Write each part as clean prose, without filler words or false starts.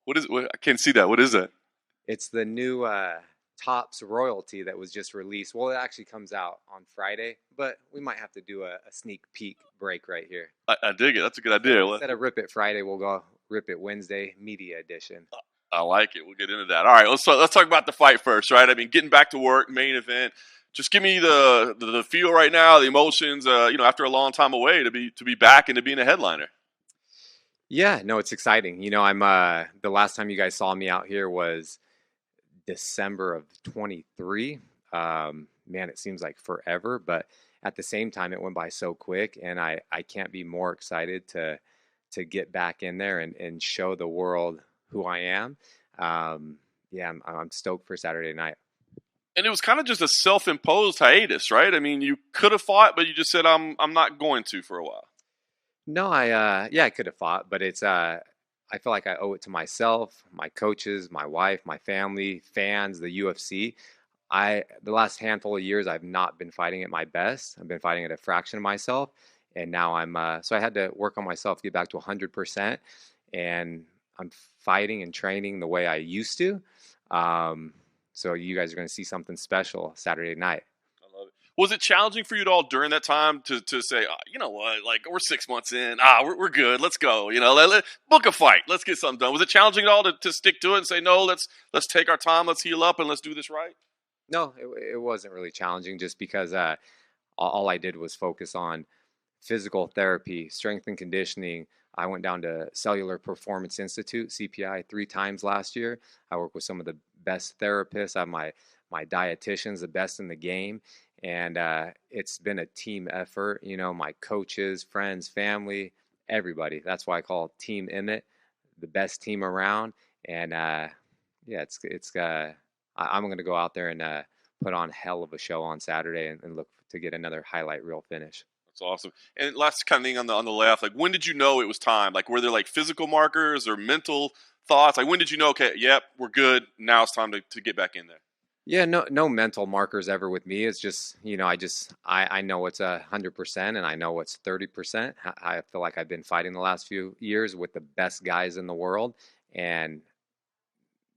What? I can't see that. What is that? It's the new Tops royalty that was just released. Well, it actually comes out on Friday, but we might have to do a sneak peek break right here. I dig it. That's a good So idea. instead of Rip It Friday, we'll go Rip It Wednesday, Media Edition. I like it. We'll get into that. All right, let's talk about the fight first, right? I mean, getting back to work, main event. Just give me the feel right now, the emotions. After a long time away, to be back and to being a headliner. Yeah, no, it's exciting. I'm the last time you guys saw me out here was December of 23. Man, it seems like forever, but at the same time, it went by so quick, and I can't be more excited to get back in there and show the world who I am. Yeah, I'm stoked for Saturday night. And it was kind of just a self-imposed hiatus, right? I mean, you could have fought, but you just said, I'm not going to for a while. No, I could have fought, but it's I feel like I owe it to myself, my coaches, my wife, my family, fans, the UFC. The last handful of years I've not been fighting at my best. I've been fighting at a fraction of myself, and now I'm so I had to work on myself, get back to 100%, and I'm fighting and training the way I used to. Um, so you guys are going to see something special Saturday night. I love it. Was it challenging for you at all during that time to say, you know what, like we're 6 months in, we're good, let's go, let book a fight, let's get something done. Was it challenging at all to stick to it and say, no, let's take our time, let's heal up, and let's do this right? No, it wasn't really challenging just because all I did was focus on physical therapy, strength and conditioning. I went down to Cellular Performance Institute, CPI, 3 times last year. I work with some of the best therapists. I have my dietitians, the best in the game. And it's been a team effort. My coaches, friends, family, everybody. That's why I call Team Emmett the best team around. And yeah, I'm going to go out there and put on hell of a show on Saturday and look to get another highlight reel finish. That's awesome. And last kind of thing on the left, like when did you know it was time? Like were there like physical markers or mental thoughts? Like when did you know, okay, yep, we're good. Now it's time to get back in there. Yeah, no mental markers ever with me. It's just, I know it's 100% and I know it's 30%. I feel like I've been fighting the last few years with the best guys in the world. And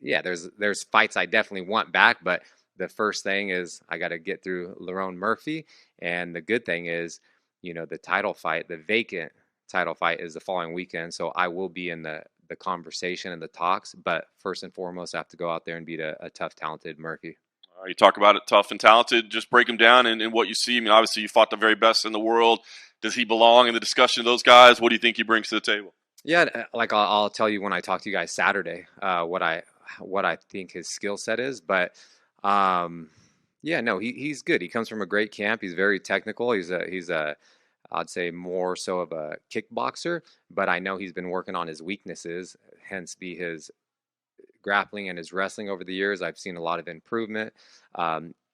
yeah, there's fights I definitely want back, but the first thing is I got to get through Lerone Murphy, and the good thing is, the title fight, the vacant title fight, is the following weekend, so I will be in the conversation and the talks. But first and foremost, I have to go out there and beat a tough, talented Murphy. You talk about it, tough and talented. Just break him down and what you see. I mean, obviously you fought the very best in the world. Does he belong in the discussion of those guys? What do you think he brings to the table? Yeah, like I'll tell you when I talk to you guys Saturday, what I think his skill set is. But yeah, no, he's good. He comes from a great camp. He's very technical. He's a I'd say more so of a kickboxer, but I know he's been working on his weaknesses, hence be his grappling and his wrestling over the years. I've seen a lot of improvement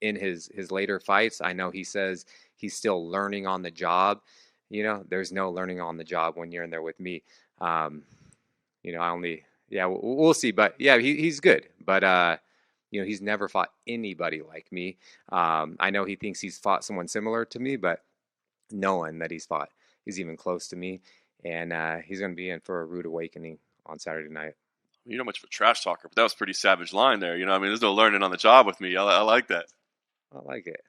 in his later fights. I know he says he's still learning on the job. There's no learning on the job when you're in there with me. Um, I only, yeah, we'll see. But yeah, he's good. But, he's never fought anybody like me. I know he thinks he's fought someone similar to me, but no one that he's fought is even close to me. And he's going to be in for a rude awakening on Saturday night. You're not much of a trash talker, but that was a pretty savage line there. I mean, there's no learning on the job with me. I like that. I like it.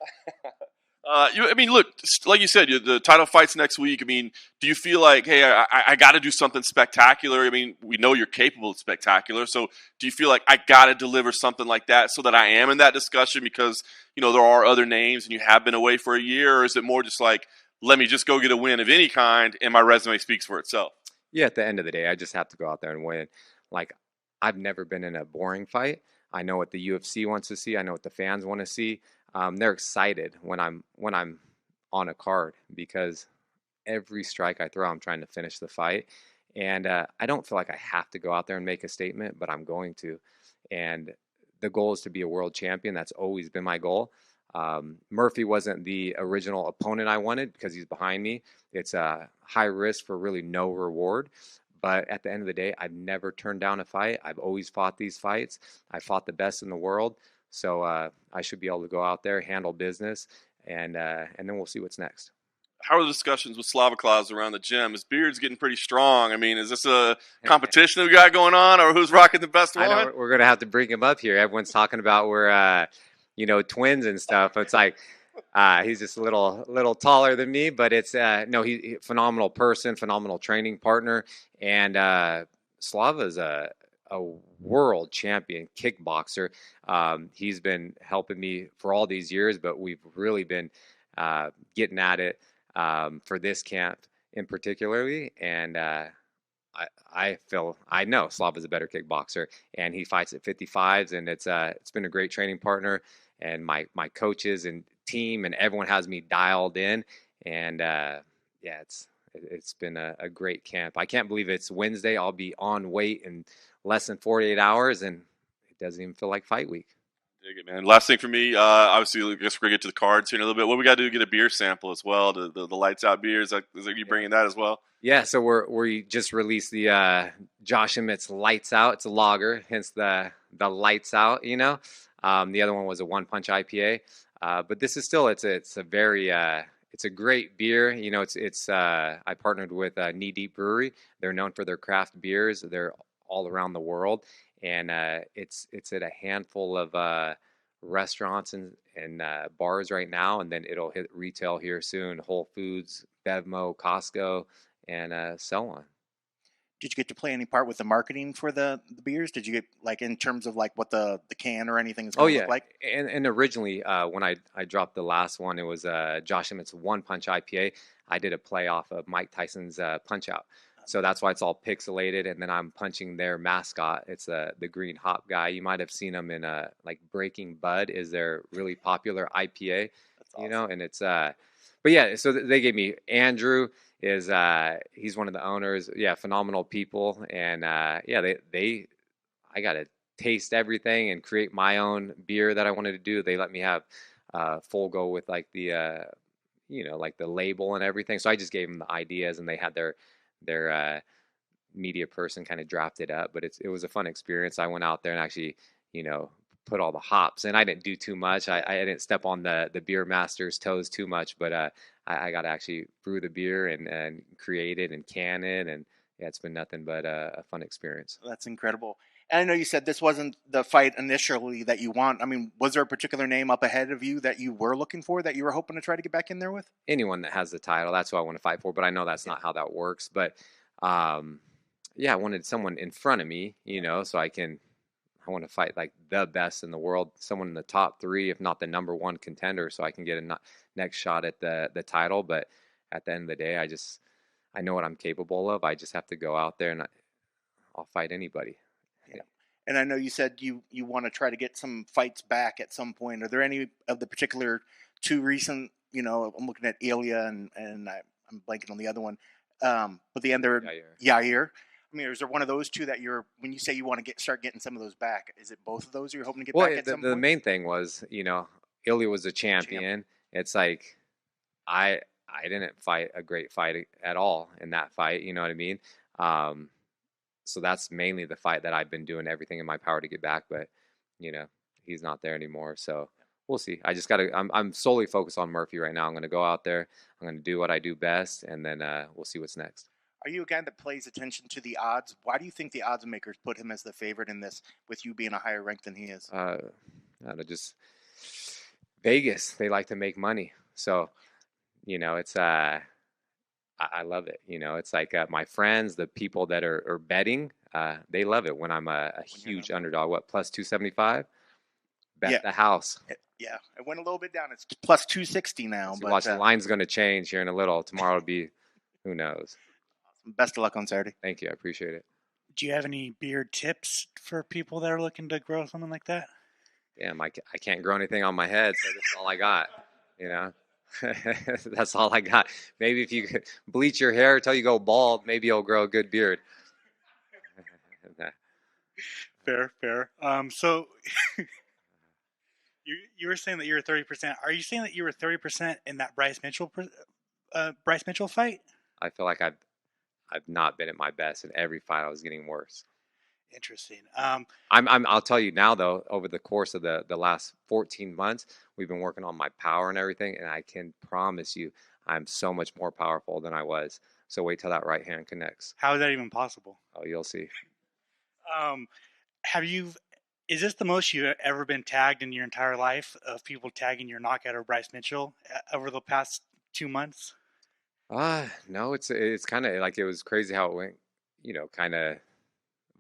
I mean, look, like you said, the title fight's next week. I mean, do you feel like, hey, I got to do something spectacular? I mean, we know you're capable of spectacular. So do you feel like I got to deliver something like that so that I am in that discussion because, there are other names and you have been away for a year? Or is it more just like, let me just go get a win of any kind and my resume speaks for itself? Yeah, at the end of the day, I just have to go out there and win. Like, I've never been in a boring fight. I know what the UFC wants to see. I know what the fans want to see. They're excited when I'm on a card because every strike I throw, I'm trying to finish the fight. And I don't feel like I have to go out there and make a statement, but I'm going to. And the goal is to be a world champion. That's always been my goal. Murphy wasn't the original opponent I wanted because he's behind me. It's a high risk for really no reward. But at the end of the day, I've never turned down a fight. I've always fought these fights. I fought the best in the world. So I should be able to go out there, handle business, and then we'll see what's next. how are the discussions with Slava Klaus around the gym? His beard's getting pretty strong. I mean, is this a competition we got going on, or who's rocking the best one? I know we're gonna have to bring him up here. Everyone's talking about we're twins and stuff. It's like he's just a little taller than me, but it's no, he phenomenal person, phenomenal training partner, and Slava's a world champion kickboxer. He's been helping me for all these years, but we've really been getting at it for this camp in particularly, and I know Slava's a better kickboxer, and he fights at 55s, and it's been a great training partner, and my coaches and team and everyone has me dialed in, and it's been a great camp. I can't believe it's Wednesday. I'll be on weight in less than 48 hours, and it doesn't even feel like fight week. Dig it, man. Last thing for me, obviously, I guess we're going to get to the cards here in a little bit. What we got to do to get a beer sample as well, the lights out beer. Is you bringing that as well? Yeah, so we just released the Josh Emmett's Lights Out. It's a lager, hence the lights out, The other one was a One Punch IPA. But this is still, it's a very, it's a great beer. I partnered with Knee Deep Brewery. They're known for their craft beers. They're all around the world. And it's at a handful of restaurants and bars right now, and then it'll hit retail here soon. Whole Foods, Bevmo, Costco, and so on. Did you get to play any part with the marketing for the beers? Did you get in terms of what the can or anything is going to look like? And originally when I dropped the last one, it was Josh Emmett's One Punch IPA. I did a play off of Mike Tyson's Punch Out. So that's why it's all pixelated, and then I'm punching their mascot. It's the green hop guy. You might have seen him in Breaking Bud is their really popular IPA, that's awesome. And it's but yeah, so they gave me Andrew is he's one of the owners. Yeah, phenomenal people, and I got to taste everything and create my own beer that I wanted to do. They let me have full go with the the label and everything. So I just gave them the ideas, and they had their media person kind of draft it up, but it was a fun experience. I went out there and actually, put all the hops, and I didn't do too much. I didn't step on the beer master's toes too much, but I got to actually brew the beer and create it and can it, and yeah, it's been nothing but a fun experience. That's incredible. And I know you said this wasn't the fight initially that you want. I mean, was there a particular name up ahead of you that you were looking for, that you were hoping to try to get back in there with? Anyone that has the title, that's who I want to fight for, but I know that's not how that works. But, I wanted someone in front of me, so I want to fight the best in the world, someone in the top 3, if not the number 1 contender, so I can get a next shot at the title. But at the end of the day, I know what I'm capable of. I just have to go out there and I'll fight anybody. Yeah. And I know you said you want to try to get some fights back at some point. Are there any of the particular 2 recent, I'm looking at Ilia and I'm blanking on the other one. But the end there, Yair. I mean, is there one of those 2 that when you say you want to start getting some of those back, is it both of those you're hoping to get back at some point? The main thing was, Ilia was a champion. It's like, I didn't fight a great fight at all in that fight. You know what I mean? So that's mainly the fight that I've been doing everything in my power to get back, but he's not there anymore. So we'll see. I just I'm solely focused on Murphy right now. I'm going to go out there. I'm going to do what I do best, and then we'll see what's next. Are you a guy that pays attention to the odds? Why do you think the odds makers put him as the favorite in this, with you being a higher rank than he is? I don't know, just Vegas. They like to make money. So, it's I love it. It's like my friends, the people that are betting, they love it when I'm a huge underdog. What, plus 275? Bet the house. Yeah, it went a little bit down. It's plus 260 now. So watch, the line's going to change here in a little. Tomorrow will be, who knows. Best of luck on Saturday. Thank you. I appreciate it. Do you have any beard tips for people that are looking to grow something like that? Damn, I can't grow anything on my head, so that's all I got, That's all I got. Maybe if you could bleach your hair until you go bald, maybe you'll grow a good beard. Fair. So you were saying that you were 30%. Are you saying that you were 30% in that Bryce Mitchell fight? I feel like I've not been at my best in every fight. I was getting worse. Interesting. I'll tell you now though, over the course of the last 14 months, we've been working on my power and everything, and I can promise you, I'm so much more powerful than I was. So wait till that right hand connects. How is that even possible? Oh, you'll see. Um, have you? Is this the most you've ever been tagged in your entire life of people tagging your knockout of Bryce Mitchell over the past 2 months? No, it's kind of like it was crazy how it went, kind of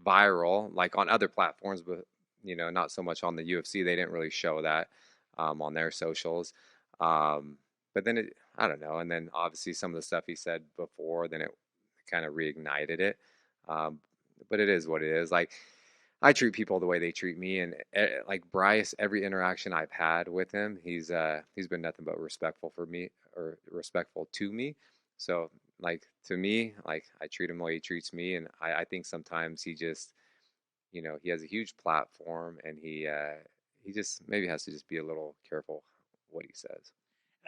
viral, like on other platforms, but not so much on the UFC. They didn't really show that on their socials. But then I don't know. And then obviously some of the stuff he said before, then it kind of reignited it. Um, but it is what it is. Like I treat people the way they treat me, and like Bryce, every interaction I've had with him, he's been nothing but respectful for me or respectful to me. So like to me, like I treat him the way he treats me, and I think sometimes he just, he has a huge platform, and he just maybe has to just be a little careful what he says.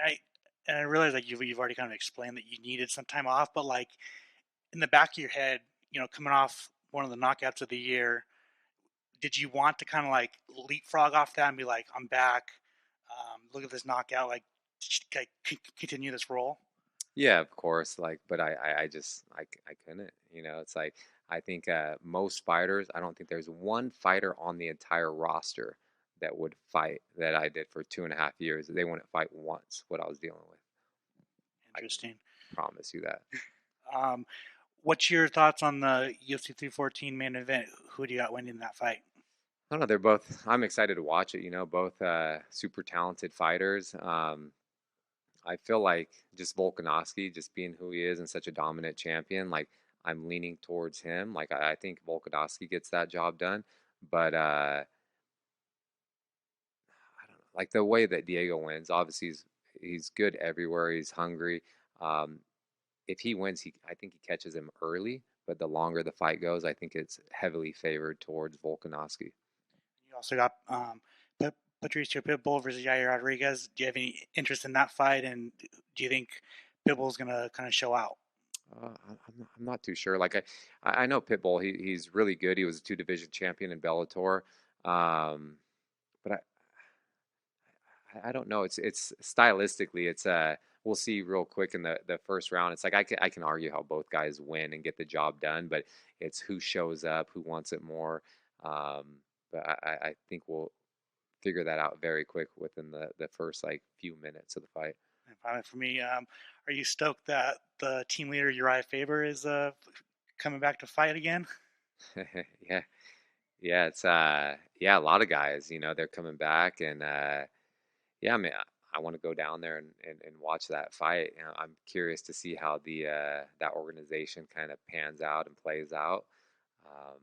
I and I realize like you've already kind of explained that you needed some time off, but like in the back of your head, coming off one of the knockouts of the year, did you want to kind of like leapfrog off that and be like, I'm back, look at this knockout, like continue this role? Yeah, of course. Like, but I just I couldn't. It's like I think most fighters. I don't think there's one fighter on the entire roster that would fight that I did for 2.5 years. They wouldn't fight once what I was dealing with. Interesting. I promise you that. Um, what's your thoughts on the UFC 314 main event? Who do you got winning that fight? I don't know. They're both. I'm excited to watch it. Both super talented fighters. I feel like just Volkanovski, just being who he is and such a dominant champion, like I'm leaning towards him. Like I think Volkanovski gets that job done, but I don't know. Like the way that Diego wins, obviously he's good everywhere. He's hungry. Um, if he wins, I think he catches him early. But the longer the fight goes, I think it's heavily favored towards Volkanovski. You also got Patricio Pitbull versus Yair Rodriguez. Do you have any interest in that fight? And do you think Pitbull's going to kind of show out? I'm not too sure. Like I know Pitbull. He's really good. He was a 2 division champion in Bellator. But I don't know. It's stylistically. We'll see real quick in the first round. It's like I can argue how both guys win and get the job done, but it's who shows up, who wants it more. Um, but I think we'll figure that out very quick within the first like few minutes of the fight. And finally, for me, are you stoked that the team leader Uriah Faber is coming back to fight again? Yeah, yeah. It's yeah, a lot of guys. They're coming back, and yeah. I mean, I want to go down there and watch that fight. I'm curious to see how the that organization kind of pans out and plays out. Um,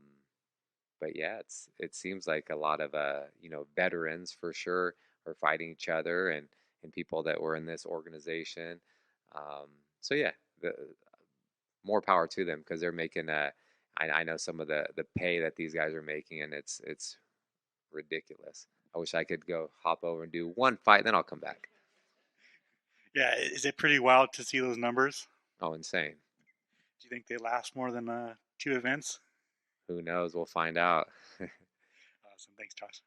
but yeah, it seems like a lot of veterans for sure are fighting each other and people that were in this organization. So yeah, the more power to them because they're making I know some of the pay that these guys are making, and it's ridiculous. I wish I could go hop over and do one fight, then I'll come back. Yeah, is it pretty wild to see those numbers? Oh, insane. Do you think they last more than 2 events? Who knows? We'll find out. Awesome. Thanks, Josh.